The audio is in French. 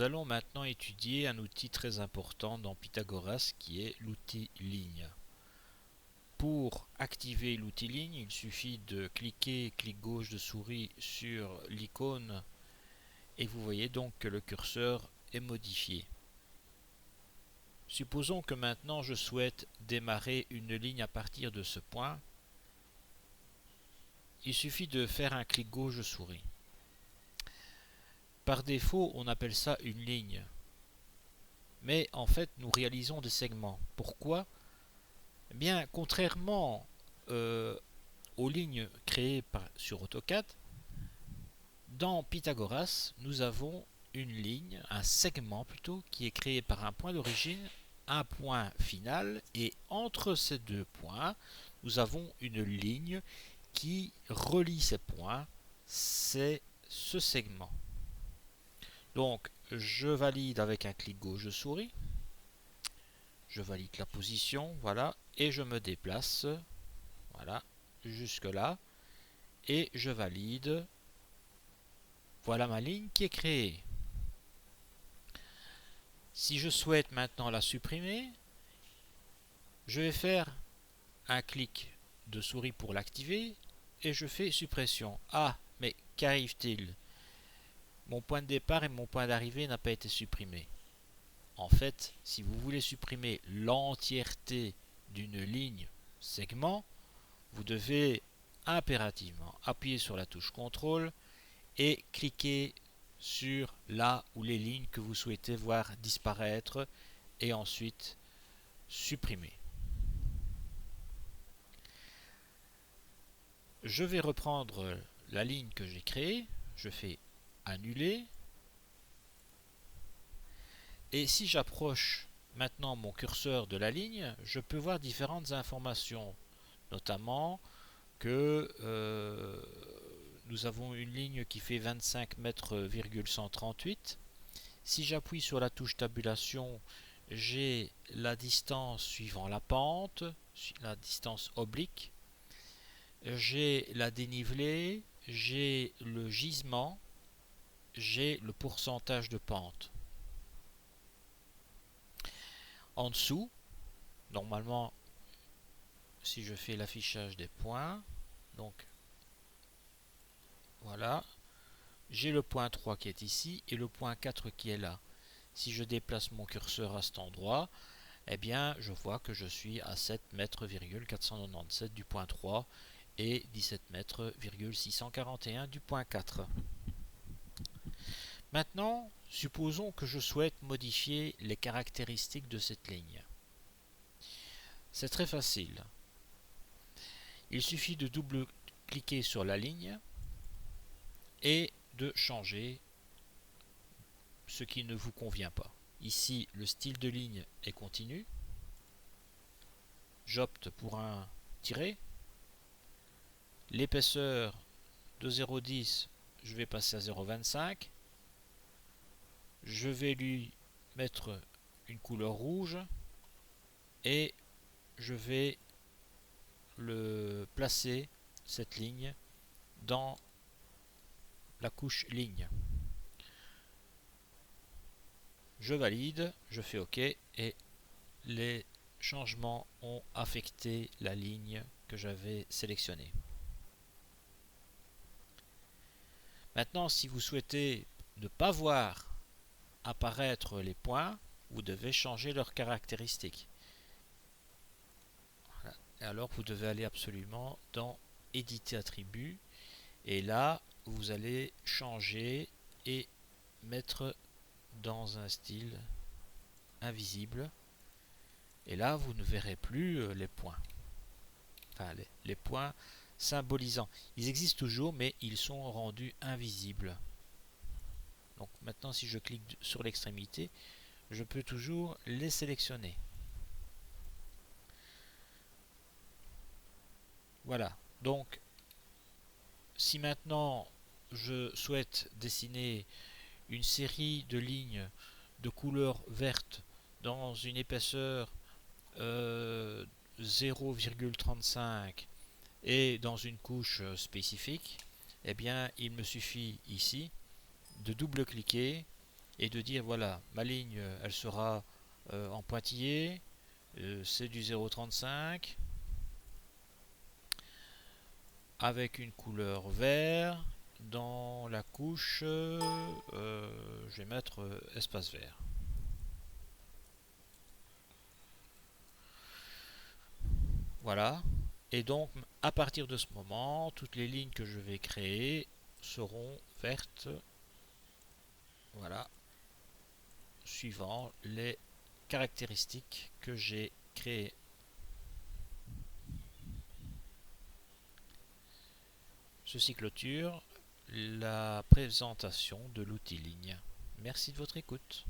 Nous allons maintenant étudier un outil très important dans Pythagoras qui est l'outil ligne. Pour activer l'outil ligne, il suffit de cliquer, clic gauche de souris sur l'icône et vous voyez donc que le curseur est modifié. Supposons que maintenant je souhaite démarrer une ligne à partir de ce point. Il suffit de faire un clic gauche de souris. Par défaut, on appelle ça une ligne. Mais en fait, nous réalisons des segments. Pourquoi ? Eh bien, contrairement aux lignes créées sur AutoCAD, dans Pythagoras, nous avons une ligne, un segment plutôt, qui est créé par un point d'origine, un point final, et entre ces deux points, nous avons une ligne qui relie ces points, c'est ce segment. Donc, je valide avec un clic gauche de souris, je valide la position, voilà, et je me déplace, voilà, jusque là, et je valide. Voilà ma ligne qui est créée. Si je souhaite maintenant la supprimer, je vais faire un clic de souris pour l'activer et je fais suppression. Ah, mais qu'arrive-t-il? Mon point de départ et mon point d'arrivée n'ont pas été supprimés. En fait, si vous voulez supprimer l'entièreté d'une ligne segment, vous devez impérativement appuyer sur la touche CTRL et cliquer sur là où les lignes que vous souhaitez voir disparaître et ensuite supprimer. Je vais reprendre la ligne que j'ai créée, je fais annuler et si j'approche maintenant mon curseur de la ligne, je peux voir différentes informations, notamment que nous avons une ligne qui fait 25 mètres,138. Si j'appuie sur la touche tabulation, j'ai la distance suivant la pente, la distance oblique, j'ai la dénivelée, j'ai le gisement, j'ai le pourcentage de pente. En dessous, normalement, si je fais l'affichage des points, donc voilà, j'ai le point 3 qui est ici et le point 4 qui est là. Si je déplace mon curseur à cet endroit, eh bien, je vois que je suis à 7 mètres,497 du point 3 et 17 mètres,641 du point 4. Maintenant, supposons que je souhaite modifier les caractéristiques de cette ligne. C'est très facile. Il suffit de double-cliquer sur la ligne et de changer ce qui ne vous convient pas. Ici, le style de ligne est continu. J'opte pour un tiret. L'épaisseur de 0,10, je vais passer à 0,25. Je vais lui mettre une couleur rouge et je vais le placer, cette ligne, dans la couche ligne. Je valide, je fais OK et les changements ont affecté la ligne que j'avais sélectionnée. Maintenant, si vous souhaitez ne pas voir apparaître les points, vous devez changer leurs caractéristiques. Voilà. Et alors, vous devez aller absolument dans Éditer attributs et là, vous allez changer et mettre dans un style invisible. Et là, vous ne verrez plus les points. Enfin, les points symbolisants. Ils existent toujours, mais ils sont rendus invisibles. Donc maintenant, si je clique sur l'extrémité, je peux toujours les sélectionner. Voilà. Donc, si maintenant je souhaite dessiner une série de lignes de couleur verte dans une épaisseur 0,35 et dans une couche spécifique, eh bien il me suffit ici de double-cliquer et de dire voilà, ma ligne elle sera en pointillé, c'est du 0,35 avec une couleur vert. Dans la couche, je vais mettre espace vert. Voilà. Et donc, à partir de ce moment, toutes les lignes que je vais créer seront vertes. Voilà. Suivant les caractéristiques que j'ai créées. Ceci clôture la présentation de l'outil ligne. Merci de votre écoute.